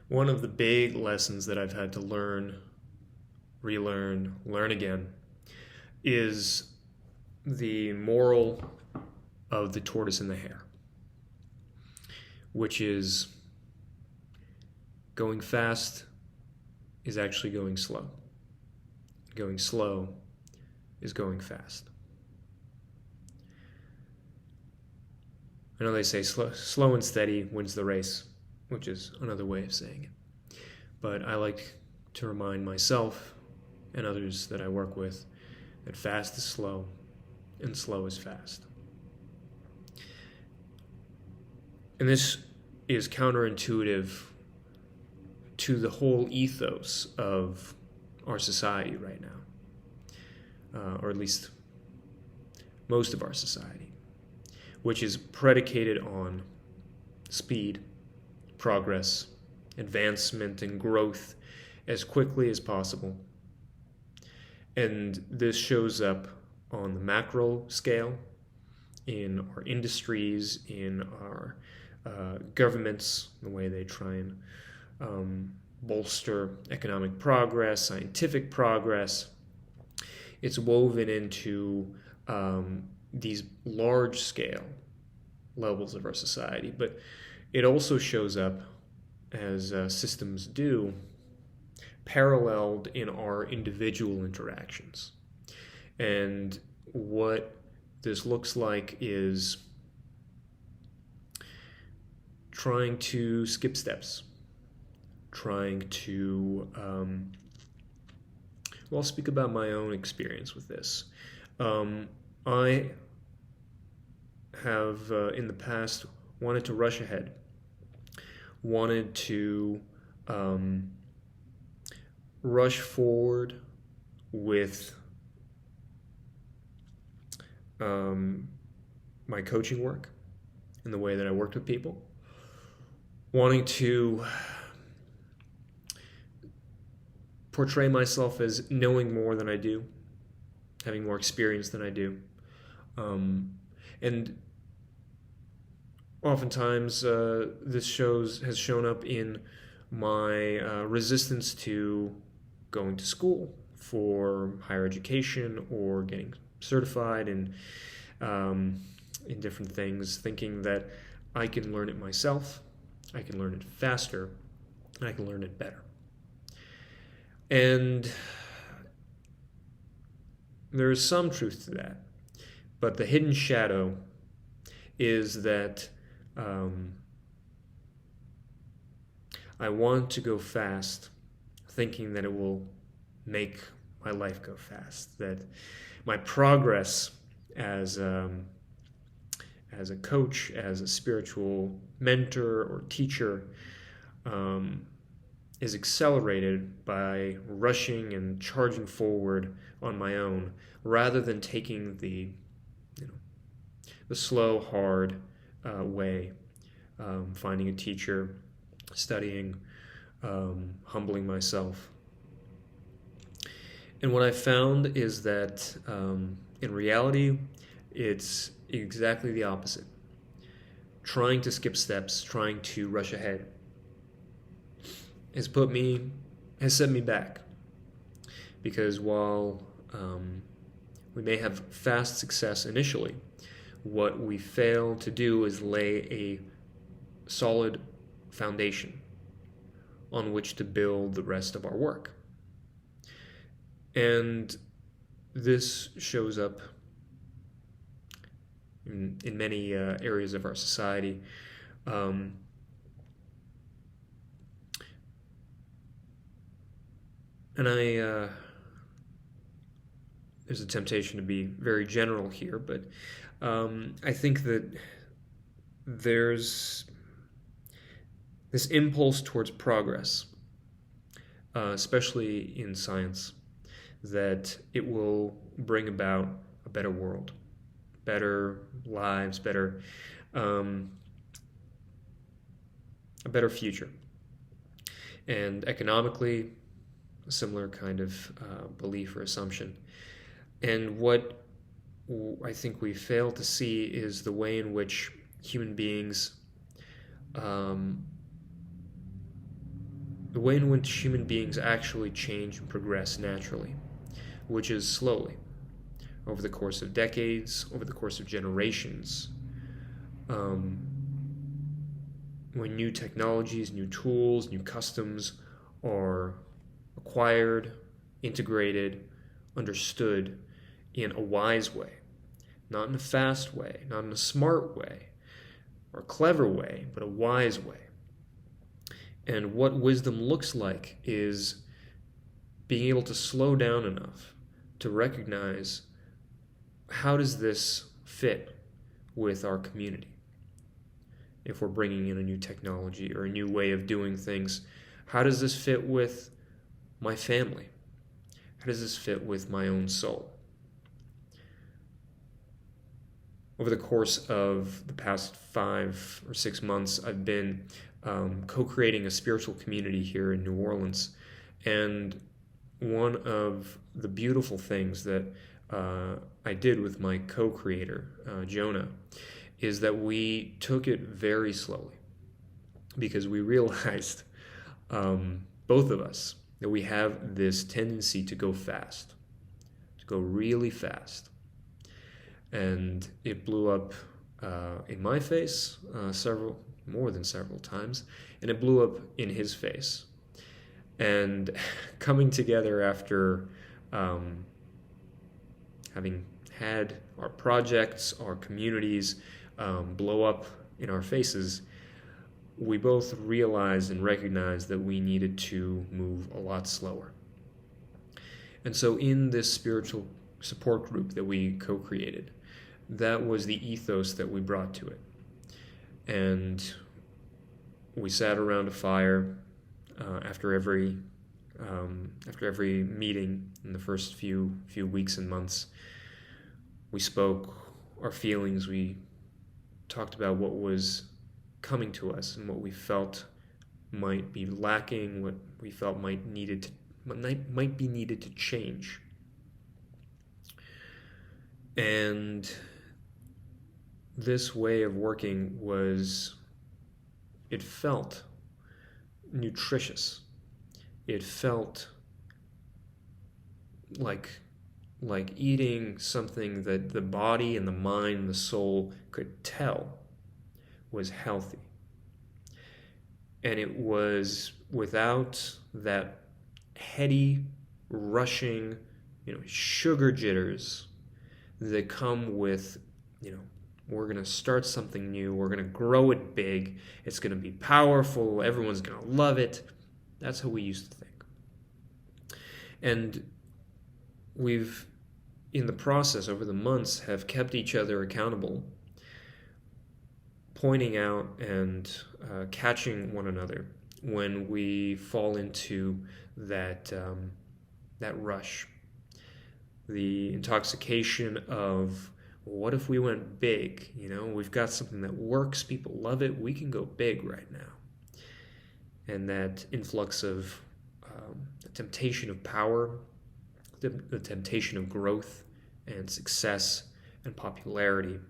One of the big lessons that I've had to learn again, is the moral of the tortoise and the hare, which is going fast is actually going slow. Going slow is going fast. I know they say slow and steady wins the race, which is another way of saying it. But I like to remind myself and others that I work with that fast is slow and slow is fast. And this is counterintuitive to the whole ethos of our society right now, or at least most of our society, which is predicated on speed, progress, advancement, and growth as quickly as possible. And this shows up on the macro scale, in our industries, in our governments, the way they try and bolster economic progress, scientific progress. It's woven into these large-scale levels of our society, but it also shows up, as systems do, paralleled in our individual interactions. And what this looks like is trying to skip steps, trying to, I'll speak about my own experience with this. I have, in the past, wanted to rush ahead, wanted to rush forward with my coaching work and the way that I worked with people, wanting to portray myself as knowing more than I do, having more experience than I do. And oftentimes this has shown up in my resistance to going to school for higher education or getting certified in different things, thinking that I can learn it myself, I can learn it faster, and I can learn it better. And there is some truth to that, but the hidden shadow is that I want to go fast, thinking that it will make my life go fast, that my progress as a coach, as a spiritual mentor or teacher, is accelerated by rushing and charging forward on my own, rather than taking the slow, hard way, finding a teacher, studying, humbling myself. And what I found is that in reality, it's exactly the opposite. Trying to skip steps, trying to rush ahead, has set me back. Because while we may have fast success initially, what we fail to do is lay a solid foundation on which to build the rest of our work. And this shows up in many areas of our society. And there's a temptation to be very general here, but I think that there's this impulse towards progress, especially in science, that it will bring about a better world, better lives, a better future. And economically, a similar kind of belief or assumption. And what I think we fail to see is the way in which human beings the way in which human beings actually change and progress naturally, which is slowly, over the course of decades, over the course of generations. When new technologies, new tools, new customs are acquired, integrated, understood in a wise way, not in a fast way, not in a smart way or a clever way, but a wise way. And what wisdom looks like is being able to slow down enough to recognize, how does this fit with our community? If we're bringing in a new technology or a new way of doing things, how does this fit with my family? How does this fit with my own soul? Over the course of the past 5 or 6 months, I've been co-creating a spiritual community here in New Orleans. And one of the beautiful things that I did with my co-creator, Jonah, is that we took it very slowly, because we realized, both of us, that we have this tendency to go fast, to go really fast. And it blew up in my face more than several times, and it blew up in his face. And coming together after having had our projects, our communities blow up in our faces, we both realized and recognized that we needed to move a lot slower. And so in this spiritual support group that we co-created, that was the ethos that we brought to it. And we sat around a fire after every meeting in the first few weeks and months. We spoke our feelings. We talked about what was coming to us and what we felt might be lacking, what we felt might be needed to change. And this way of working it felt nutritious. It felt like eating something that the body and the mind and the soul could tell was healthy. And it was without that heady, rushing, sugar jitters that come with, we're going to start something new, we're going to grow it big, it's going to be powerful, everyone's going to love it. That's how we used to think. And we've, in the process, over the months, have kept each other accountable, pointing out and catching one another when we fall into that rush, the intoxication of, what if we went big? We've got something that works, people love it, we can go big right now. And that influx of the temptation of power, the temptation of growth and success and popularity,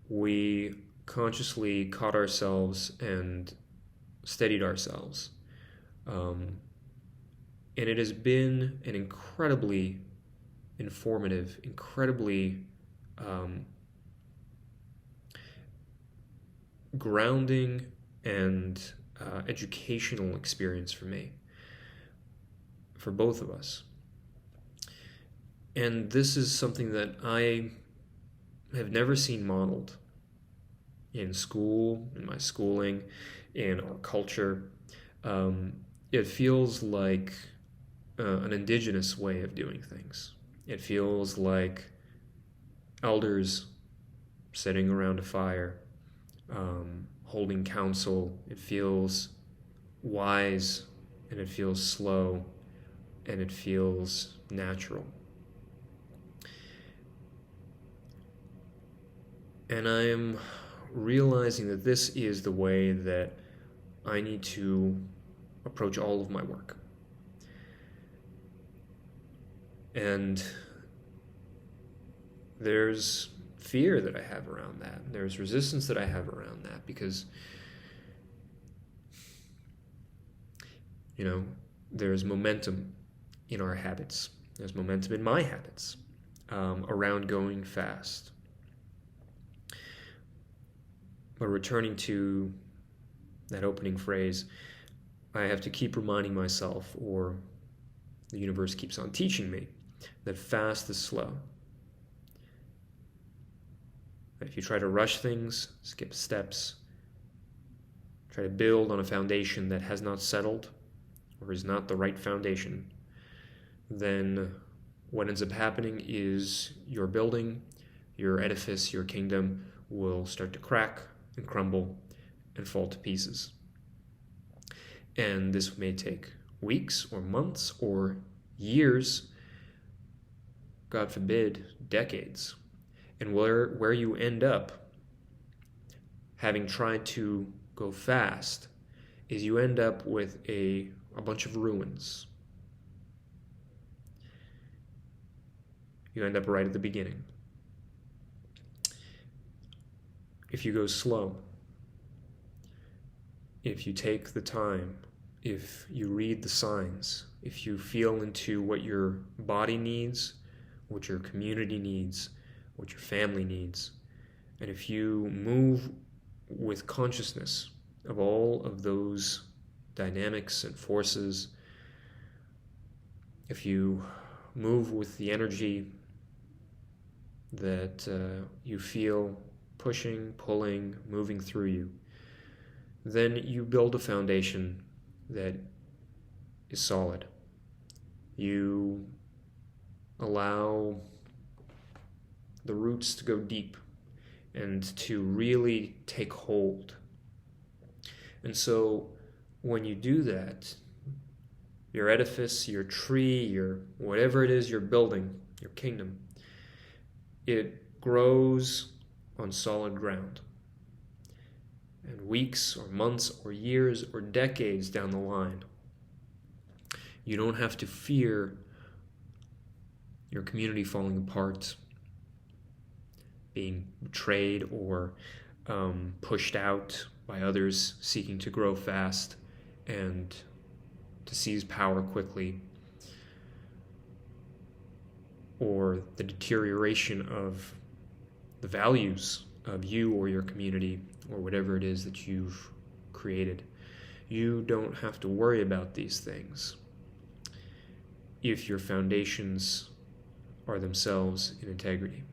we consciously caught ourselves and steadied ourselves. And it has been an incredibly informative, incredibly grounding and educational experience for me, for both of us. And this is something that I have never seen modeled in school, in my schooling, in our culture. It feels like an indigenous way of doing things. It feels like elders sitting around a fire, holding counsel. It feels wise, and it feels slow, and it feels natural. And I am realizing that this is the way that I need to approach all of my work. And there's fear that I have around that. There's resistance that I have around that, because You know, there's momentum in our habits. There's momentum in my habits around going fast. But returning to that opening phrase, I have to keep reminding myself, or the universe keeps on teaching me, that fast is slow. That if you try to rush things, skip steps, try to build on a foundation that has not settled or is not the right foundation, then what ends up happening is your building, your edifice, your kingdom will start to crack and crumble and fall to pieces. And this may take weeks or months or years, God forbid, decades. And where you end up, having tried to go fast, is you end up with a bunch of ruins. You end up right at the beginning. If you go slow, if you take the time, if you read the signs, if you feel into what your body needs, what your community needs, what your family needs, and if you move with consciousness of all of those dynamics and forces, if you move with the energy that you feel pushing, pulling, moving through you, then you build a foundation that is solid. You allow the roots to go deep and to really take hold. And so when you do that, your edifice, your tree, your whatever it is you're building, your kingdom, it grows on solid ground. And weeks or months or years or decades down the line, you don't have to fear your community falling apart, being betrayed or pushed out by others seeking to grow fast and to seize power quickly, or the deterioration of the values of you or your community or whatever it is that you've created. You don't have to worry about these things if your foundations are themselves in integrity.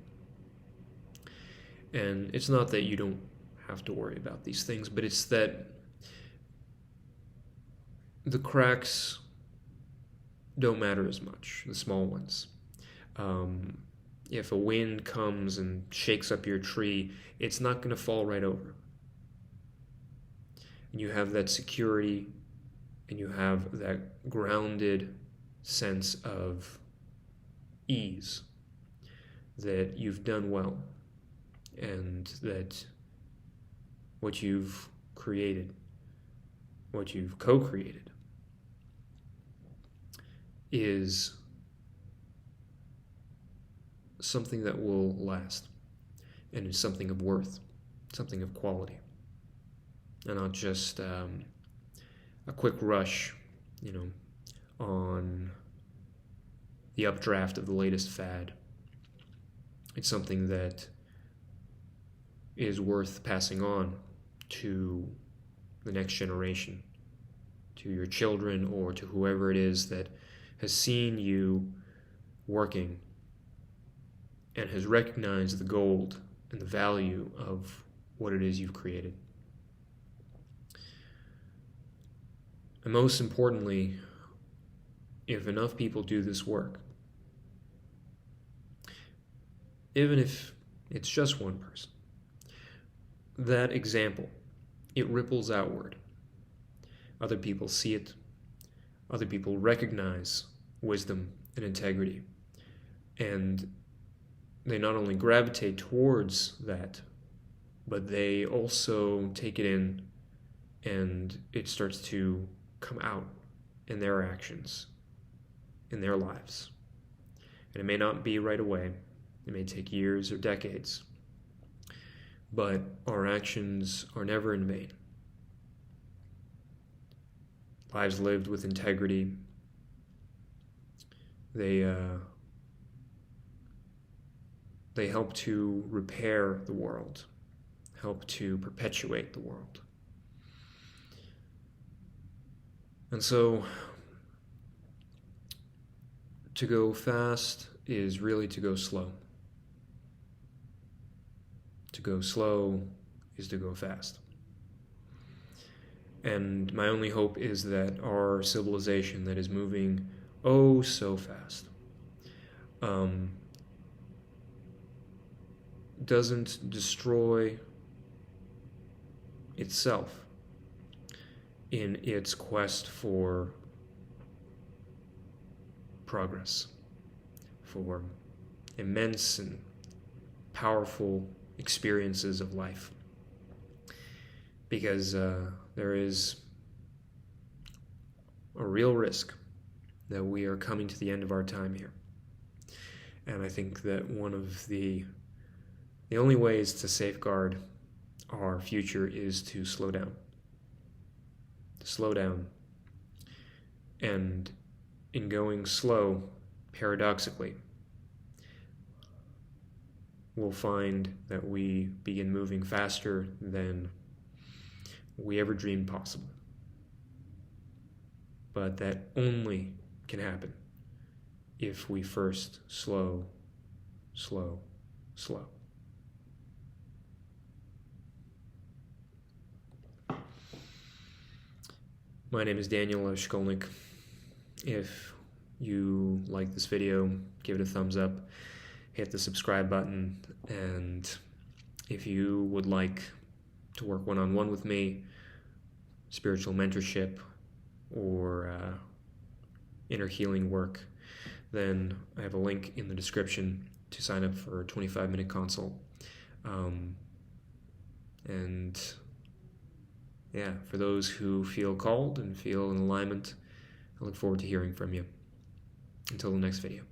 And it's not that you don't have to worry about these things, but it's that the cracks don't matter as much, the small ones. If a wind comes and shakes up your tree, it's not going to fall right over. And you have that security, and you have that grounded sense of ease that you've done well, and that what you've created, what you've co-created, is something that will last, and is something of worth, something of quality, and not just a quick rush, on the updraft of the latest fad. It's something that is worth passing on to the next generation, to your children, or to whoever it is that has seen you working and has recognized the gold and the value of what it is you've created. And most importantly, if enough people do this work, even if it's just one person, that example, it ripples outward. Other people see it. Other people recognize wisdom and integrity. And they not only gravitate towards that, but they also take it in, and it starts to come out in their actions, in their lives. And it may not be right away. It may take years or decades. But our actions are never in vain. lives lived with integrity. They help to repair the world, help to perpetuate the world. And so, to go fast is really to go slow. To go slow is to go fast. And my only hope is that our civilization that is moving oh so fast doesn't destroy itself in its quest for progress, for immense and powerful experiences of life. Because there is a real risk that we are coming to the end of our time here. And I think that one of the only ways to safeguard our future is to slow down. To slow down. And in going slow, paradoxically, we'll find that we begin moving faster than we ever dreamed possible. But that only can happen if we first slow. My name is Daniel Lev Shkolnik. If you like this video, give it a thumbs up, hit the subscribe button, and if you would like to work one-on-one with me, spiritual mentorship, or inner healing work, then I have a link in the description to sign up for a 25-minute consult. And yeah, for those who feel called and feel in alignment, I look forward to hearing from you. Until the next video.